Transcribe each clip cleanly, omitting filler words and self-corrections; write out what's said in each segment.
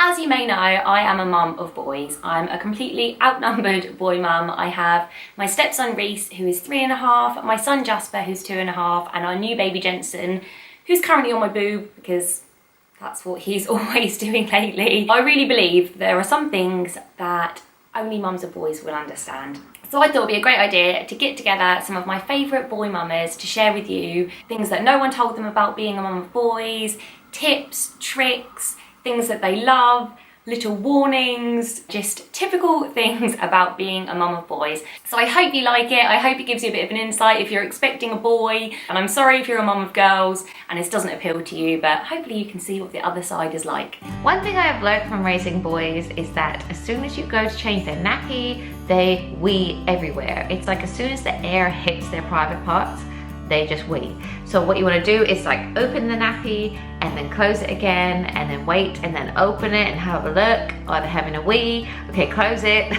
as you may know, I am a mum of boys. I'm a completely outnumbered boy mum. I have my stepson Reese, who is 3.5, my son Jasper, who's 2.5, and our new baby Jensen, who's currently on my boob because that's what he's always doing lately. I really believe there are some things that only mums of boys will understand. So I thought it'd be a great idea to get together some of my favourite boy mamas to share with you things that no one told them about being a mum of boys, tips, tricks, things that they love, little warnings, just typical things about being a mum of boys. So I hope you like it. I hope it gives you a bit of an insight if you're expecting a boy, and I'm sorry if you're a mum of girls and this doesn't appeal to you, but hopefully you can see what the other side is like. One thing I have learned from raising boys is that as soon as you go to change their nappy, they wee everywhere. It's like as soon as the air hits their private parts, they just wee. So what you want to do is like open the nappy and then close it again and then wait and then open it and have a look. Are they having a wee? Okay, close it.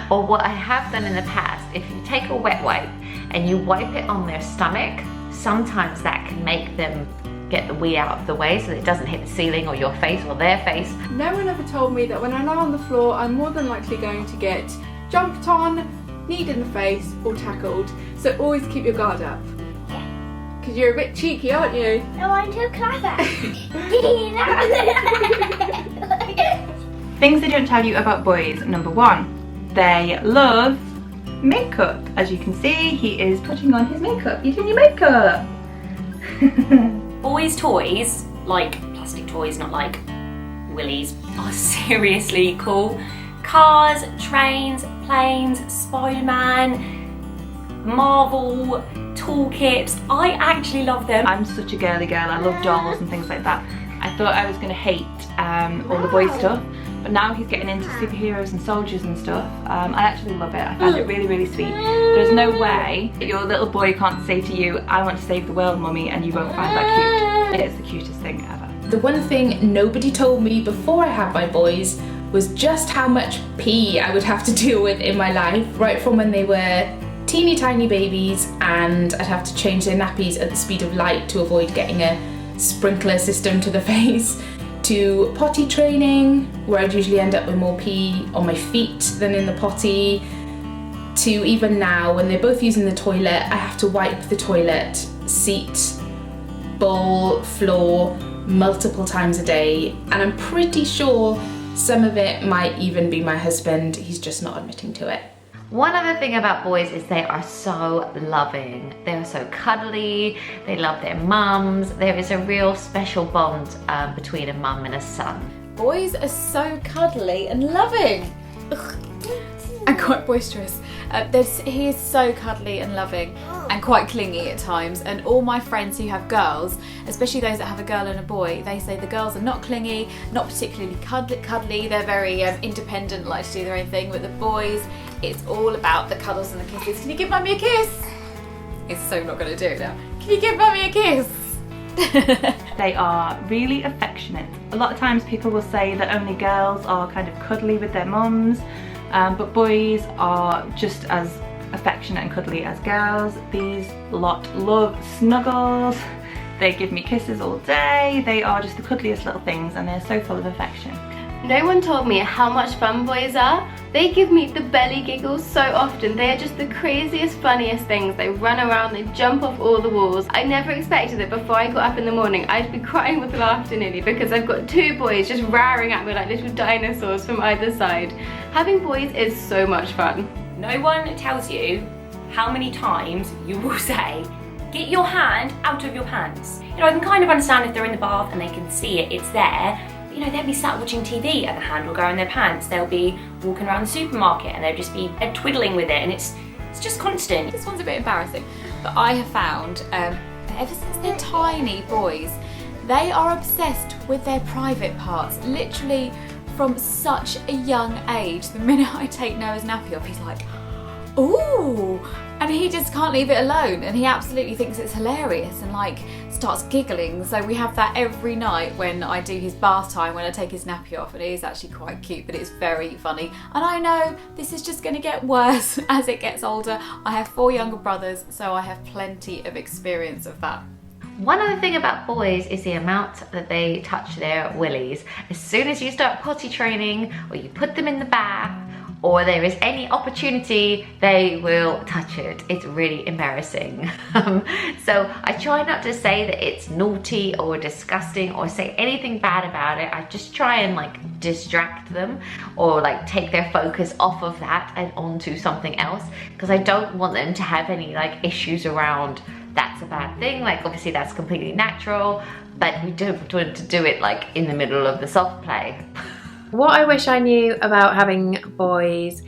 Or what I have done in the past, if you take a wet wipe and you wipe it on their stomach, sometimes that can make them get the wee out of the way so that it doesn't hit the ceiling or your face or their face. No one ever told me that when I lie on the floor, I'm more than likely going to get jumped on, kneed in the face or tackled. So always keep your guard up. Because you're a bit cheeky, aren't you? No, I'm too clever. Things they don't tell you about boys. Number 1, they love makeup. As you can see, he is putting on his makeup. You're doing your makeup. Boys' toys, like plastic toys, not like willies, are seriously cool. Cars, trains, planes, Spider-Man, Marvel, toolkits. I actually love them. I'm such a girly girl. I love dolls and things like that. I thought I was going to hate all the boy stuff, but now he's getting into superheroes and soldiers and stuff. I actually love it. I find it really, really sweet. There's no way that your little boy can't say to you, I want to save the world, mummy, and you won't find that cute. It's the cutest thing ever. The one thing nobody told me before I had my boys was just how much pee I would have to deal with in my life, right from when they were teeny tiny babies and I'd have to change their nappies at the speed of light to avoid getting a sprinkler system to the face, to potty training where I'd usually end up with more pee on my feet than in the potty, to even now when they're both using the toilet, I have to wipe the toilet, seat, bowl, floor multiple times a day, and I'm pretty sure some of it might even be my husband. He's just not admitting to it. One other thing about boys is they are so loving. They are so cuddly, they love their mums. There is a real special bond between a mum and a son. Boys are so cuddly and loving. Ugh. And quite boisterous. He is so cuddly and loving and quite clingy at times, and all my friends who have girls, especially those that have a girl and a boy, they say the girls are not clingy, not particularly cuddly, they're very independent, like to do their own thing, but the boys, it's all about the cuddles and the kisses. Can you give mummy a kiss? It's so not going to do it now. Can you give mummy a kiss? They are really affectionate. A lot of times people will say that only girls are kind of cuddly with their mums, but boys are just as affectionate and cuddly as girls. These lot love snuggles, they give me kisses all day, they are just the cuddliest little things and they're so full of affection. No one told me how much fun boys are. They give me the belly giggles so often. They are just the craziest, funniest things. They run around, they jump off all the walls. I never expected that before I got up in the morning I'd be crying with laughter nearly because I've got 2 boys just roaring at me like little dinosaurs from either side. Having boys is so much fun. No one tells you how many times you will say, get your hand out of your pants. You know, I can kind of understand if they're in the bath and they can see it, it's there. You know, they'll be sat watching TV and the hand will go in their pants. They'll be walking around the supermarket and they'll just be twiddling with it, and it's just constant. This one's a bit embarrassing, but I have found that ever since they're tiny boys, they are obsessed with their private parts. Literally from such a young age. The minute I take Noah's nappy off, he's like, ooh, and he just can't leave it alone, and he absolutely thinks it's hilarious and like starts giggling. So we have that every night when I do his bath time, when I take his nappy off, and it is actually quite cute, but it's very funny. And I know this is just going to get worse as it gets older. I have 4 younger brothers, so I have plenty of experience of that. One other thing about boys is the amount that they touch their willies. As soon as you start potty training, or you put them in the bath, or there is any opportunity, they will touch it. It's really embarrassing. So I try not to say that it's naughty or disgusting or say anything bad about it. I just try and like distract them or like take their focus off of that and onto something else, because I don't want them to have any like issues around that's a bad thing. Like obviously that's completely natural, but we don't want to do it like in the middle of the soft play. What I wish I knew about having boys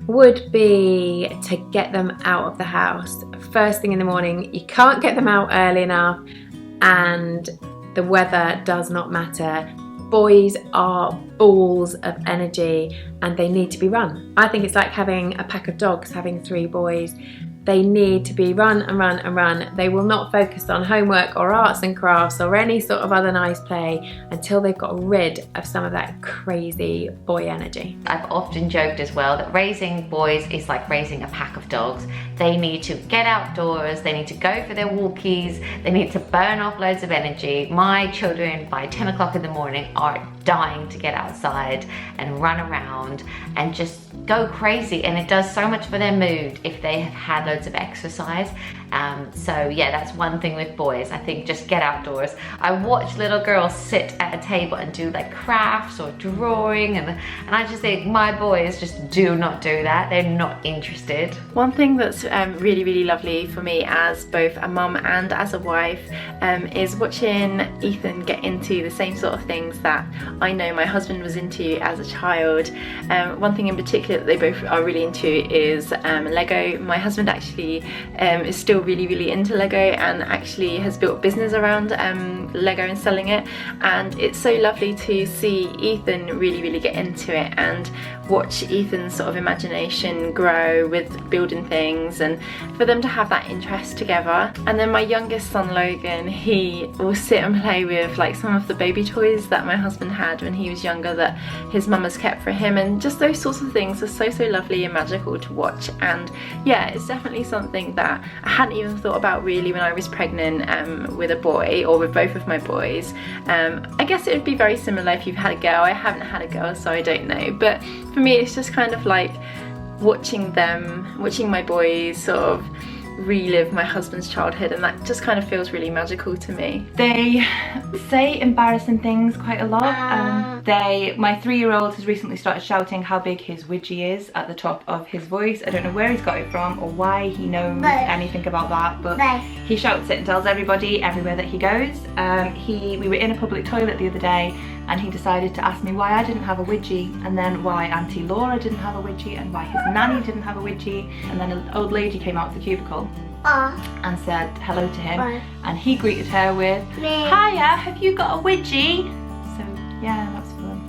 would be to get them out of the house first thing in the morning. You can't get them out early enough, and the weather does not matter. Boys are balls of energy and they need to be run. I think it's like having a pack of dogs, having 3 boys. They need to be run and run and run. They will not focus on homework or arts and crafts or any sort of other nice play until they've got rid of some of that crazy boy energy. I've often joked as well that raising boys is like raising a pack of dogs. They need to get outdoors, they need to go for their walkies, they need to burn off loads of energy. My children by 10 o'clock in the morning are dying to get outside and run around and just go crazy, and it does so much for their mood if they have had loads of exercise. So yeah, that's one thing with boys. I think just get outdoors. I watch little girls sit at a table and do like crafts or drawing, and I just think my boys just do not do that. They're not interested. One thing that's really, really lovely for me as both a mum and as a wife is watching Ethan get into the same sort of things that I know my husband was into as a child. One thing in particular that they both are really into is Lego. My husband actually is still really into Lego and actually has built a business around Lego and selling it, and it's so lovely to see Ethan really get into it and watch Ethan's sort of imagination grow with building things and for them to have that interest together. And then my youngest son Logan, he will sit and play with like some of the baby toys that my husband had when he was younger that his mum has kept for him, and just those sorts of things are so lovely and magical to watch. And yeah, it's definitely something that I hadn't even thought about really when I was pregnant with a boy, or with both of my boys. I guess it would be very similar if you've had a girl. I haven't had a girl, so I don't know, but for me it's just kind of like watching my boys sort of relive my husband's childhood, and that just kind of feels really magical to me. They say embarrassing things quite a lot. My 3-year-old has recently started shouting how big his widgie is at the top of his voice. I don't know where he's got it from or why he knows anything about that, but he shouts it and tells everybody everywhere that he goes. We were in a public toilet the other day and he decided to ask me why I didn't have a widgie, and then why Auntie Laura didn't have a widgie, and why his nanny didn't have a widgie, and then an old lady came out of the cubicle and said hello to him, and he greeted her with, "Hiya, have you got a widgie?" So yeah, that's fun.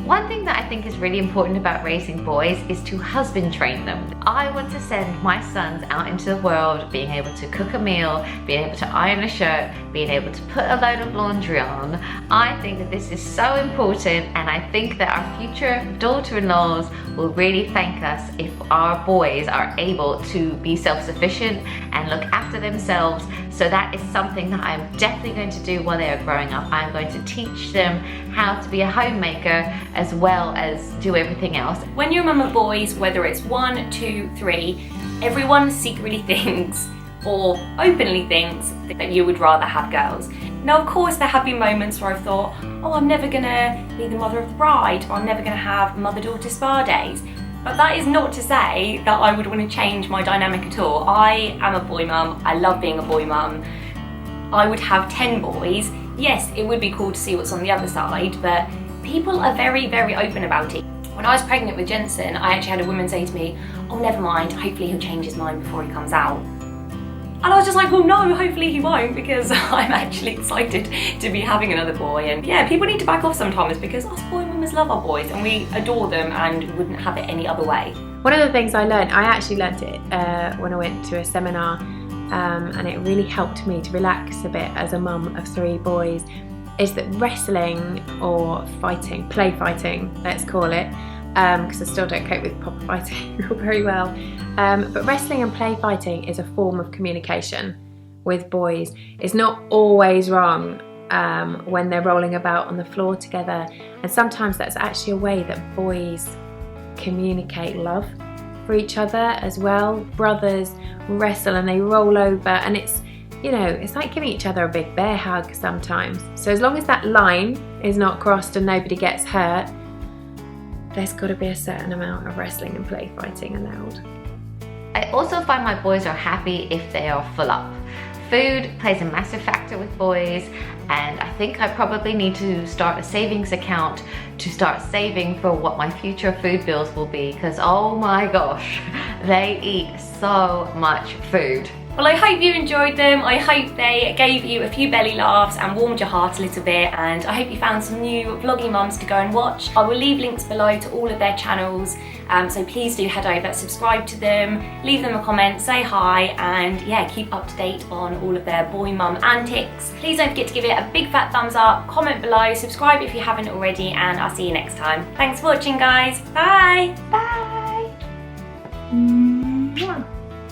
One thing that I think is really important about raising boys is to husband train them. I want to send my sons out into the world being able to cook a meal, being able to iron a shirt, being able to put a load of laundry on. I think that this is so important, and I think that our future daughter-in-laws will really thank us if our boys are able to be self-sufficient and look after themselves. So that is something that I'm definitely going to do while they are growing up. I'm going to teach them how to be a homemaker as well as do everything else. When you're a mum of boys, whether it's 1, 2, 3, everyone secretly thinks or openly thinks that you would rather have girls. Now, of course, there have been moments where I've thought, oh, I'm never gonna be the mother of the bride, or I'm never gonna have mother-daughter spa days. But that is not to say that I would want to change my dynamic at all. I am a boy mum, I love being a boy mum. I would have 10 boys. Yes, it would be cool to see what's on the other side, but people are very open about it. When I was pregnant with Jensen, I actually had a woman say to me, oh, never mind, hopefully he'll change his mind before he comes out. And I was just like, well, no, hopefully he won't, because I'm actually excited to be having another boy. And yeah, people need to back off sometimes, because us boy mamas love our boys and we adore them and wouldn't have it any other way. One of the things I actually learnt it when I went to a seminar, and it really helped me to relax a bit as a mum of 3 boys, is that wrestling or fighting, play fighting, let's call it, because I still don't cope with proper fighting very well, but wrestling and play fighting is a form of communication. with boys is not always wrong when they're rolling about on the floor together, and sometimes that's actually a way that boys communicate love for each other as well. Brothers wrestle and they roll over, and it's, you know, it's like giving each other a big bear hug sometimes. So as long as that line is not crossed and nobody gets hurt, there's got to be a certain amount of wrestling and play fighting allowed. I also find my boys are happy if they are full up. Food plays a massive factor with boys, and I think I probably need to start a savings account to start saving for what my future food bills will be, because oh my gosh, they eat so much food. Well, I hope you enjoyed them. I hope they gave you a few belly laughs and warmed your heart a little bit, and I hope you found some new vloggy mums to go and watch. I will leave links below to all of their channels, so please do head over, subscribe to them, leave them a comment, say hi, and yeah, keep up to date on all of their boy mum antics. Please don't forget to give it a big fat thumbs up, comment below, subscribe if you haven't already, and I'll see you next time. Thanks for watching, guys. Bye. Bye. Mwah.